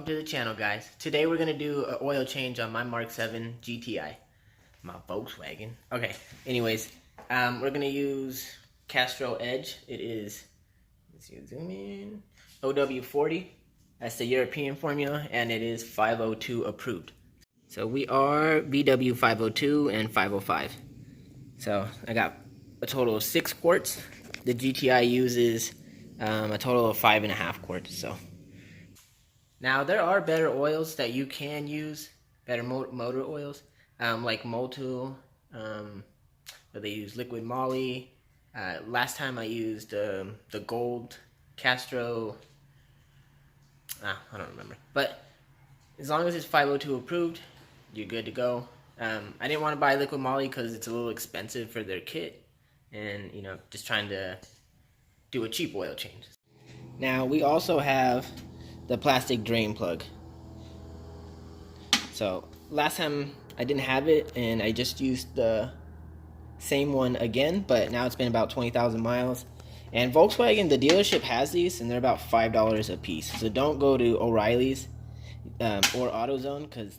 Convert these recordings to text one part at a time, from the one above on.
to the channel, guys. Today we're going to do an oil change on my Mk7 GTI. My Volkswagen. Okay, anyways, we're going to use Castrol Edge. It is, let's see, zoom in, OW40. That's the European formula, and it is 502 approved. So we are VW 502 and 505. So I got a total of 6 quarts. The GTI uses a total of 5.5 quarts. So now there are better oils that you can use, better motor oils, like Motul, but they use liquid moly. Last time I used the gold Castro, I don't remember. But as long as it's 502 approved, you're good to go. I didn't want to buy liquid moly because it's a little expensive for their kit, and you know, just trying to do a cheap oil change. Now we also have the plastic drain plug. So last time I didn't have it, and I just used the same one again, but now it's been about 20,000 miles. And Volkswagen, the dealership has these, and they're about $5 a piece. So don't go to O'Reilly's or AutoZone, because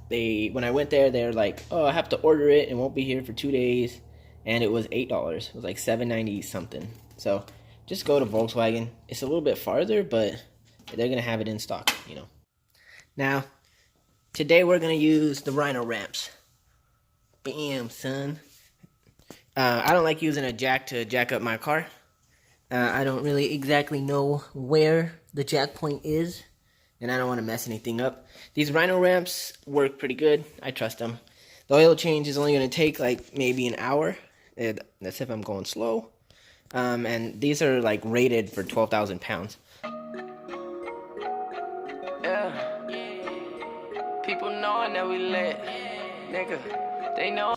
when I went there, they're like, oh, I have to order it, and won't be here for 2 days. And it was $8. It was like $7.90 something. So just go to Volkswagen. It's a little bit farther, but they're gonna have it in stock, you know. Now, today we're gonna use the Rhino ramps. Bam, son. I don't like using a jack to jack up my car. I don't really exactly know where the jack point is, and I don't want to mess anything up. These Rhino ramps work pretty good. I trust them. The oil change is only going to take like maybe an hour. That's if I'm going slow. And these are like rated for 12,000 pounds. Yeah. People knowing that we lit. Nigga, they know.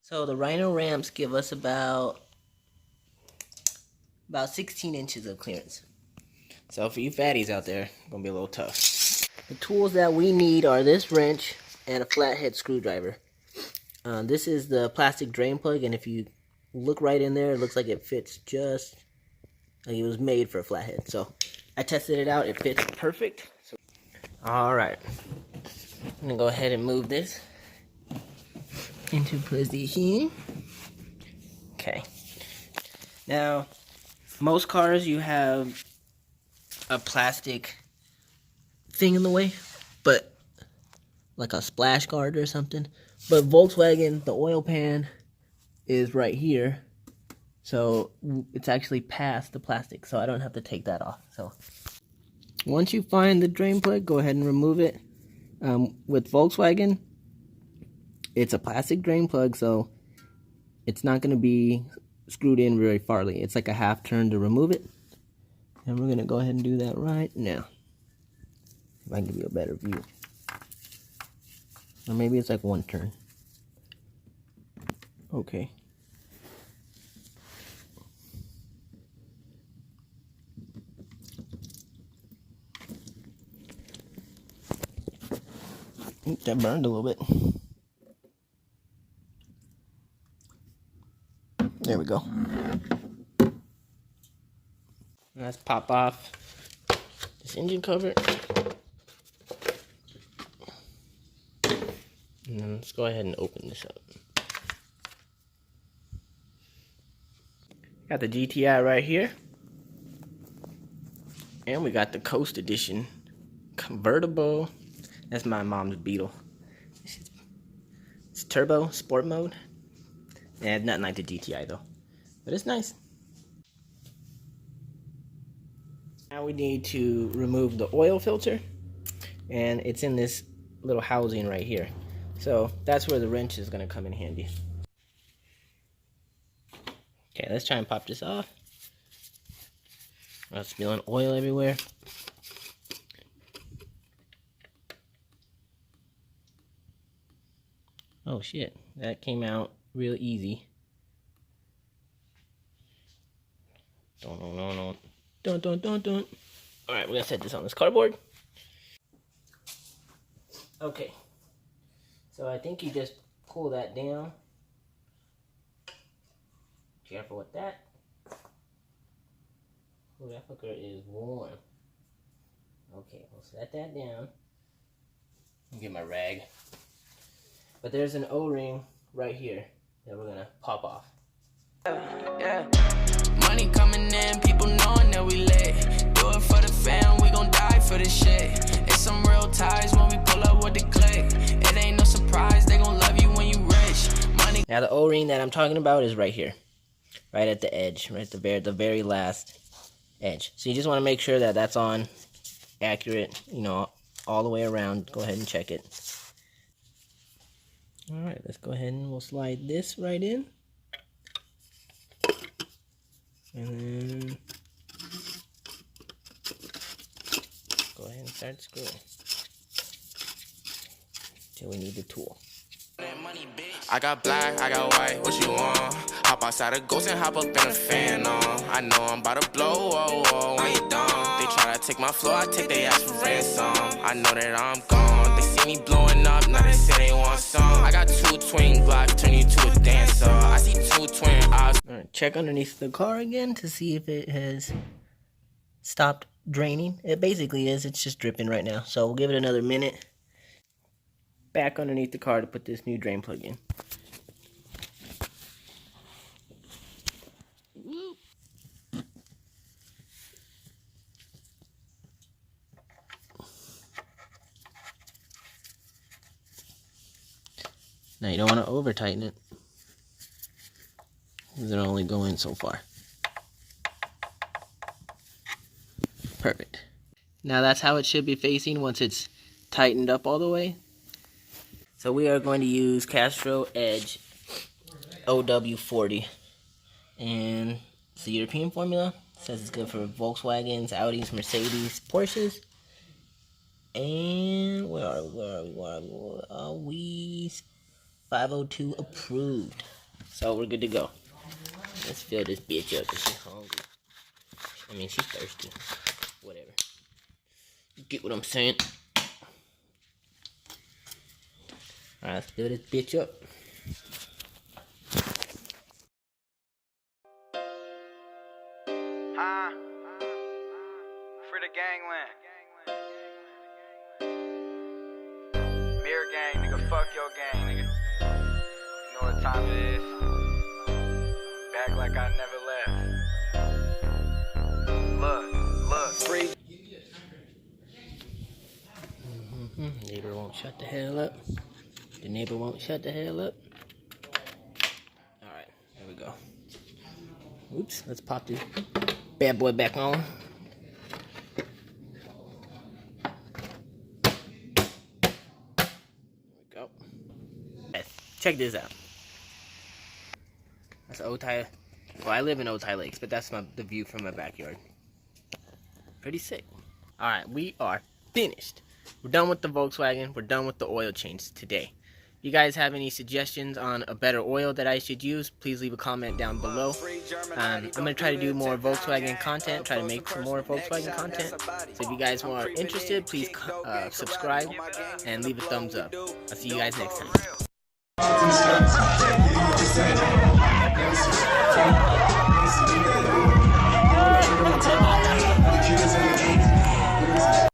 So the Rhino ramps give us about 16 inches of clearance. So for you fatties out there, it's gonna be a little tough. The tools that we need are this wrench and a flathead screwdriver. This is the plastic drain plug, and if you look right in there, it looks like it fits just like it was made for a flathead. So I tested it out, it fits perfect. Alright, I'm gonna go ahead and move this into position. Okay. Now, most cars you have a plastic thing in the way, but like a splash guard or something. But Volkswagen, the oil pan is right here, so it's actually past the plastic, so I don't have to take that off. So once you find the drain plug, go ahead and remove it. With Volkswagen, it's a plastic drain plug, so it's not going to be screwed in very farly. It's like a half turn to remove it. And we're going to go ahead and do that right now. If I can give you a better view. Or maybe it's like one turn. Okay. Oops, that burned a little bit. There we go. Let's pop off this engine cover. And then let's go ahead and open this up. Got the GTI right here. And we got the Coast Edition convertible. That's my mom's Beetle. It's turbo, sport mode. And nothing like the GTI though, but it's nice. Now we need to remove the oil filter, and it's in this little housing right here. So that's where the wrench is going to come in handy. Okay, let's try and pop this off. I'm spilling oil everywhere. Oh shit, that came out real easy. Don't. Alright, we're gonna set this on this cardboard. Okay. So I think you just pull that down. Careful with that. Oh, that fucker is warm. Okay, we'll set that down. I'll get my rag. But there's an O-ring right here that we're gonna pop off. Yeah. Money coming in, people knowing that we lit. Do it for the fam, we gon' die for this shit. It's some real ties when we pull up with the click. It ain't no surprise, they gon' love you when you rich. Money. Now the O-ring that I'm talking about is right here. Right at the edge, right at the very last edge. So you just want to make sure that that's on accurate, you know, all the way around. Go ahead and check it. Alright, let's go ahead and we'll slide this right in. And then go ahead and start screwing till we need the tool. I got black, I got white, what you want? Hop outside a ghost and hop up in a fan on. I know I'm about to blow, oh, oh, when you done. They try to take my flow, I take their ass for ransom. I know that I'm gone, they see me blowing up, now they say they want some. I got 2 twin Glocks, turn you to a dancer. I see 2 twin eyes. Alright, check underneath the car again to see if it has stopped draining. It basically is, it's just dripping right now. So we'll give it another minute. Back underneath the car to put this new drain plug in. Now you don't want to over tighten it, because it'll only go in so far. Perfect. Now that's how it should be facing once it's tightened up all the way. So we are going to use Castro Edge OW40, and it's the European formula. It says it's good for Volkswagens, Audis, Mercedes, Porsches, and where are we? 502 approved. So we're good to go. Let's fill this bitch up because she's hungry. I mean, she's thirsty. Whatever. You get what I'm saying? Alright, let's fill this bitch up. Free the gangland. Mirror gang, nigga, fuck your gang, nigga. You know what time it is. Back like I never left. Look, free. Neighbor won't shut the hell up. The neighbor won't shut the hell up. Alright, there we go. Oops, let's pop this bad boy back on. There we go. Check this out. That's Otay. Well, I live in Otay Lakes, but that's the view from my backyard. Pretty sick. Alright, we are finished. We're done with the Volkswagen. We're done with the oil change today. If you guys have any suggestions on a better oil that I should use, please leave a comment down below. I'm going to try to do more Volkswagen content, try to make some more Volkswagen content. So if you guys are interested, please subscribe and leave a thumbs up. I'll see you guys next time.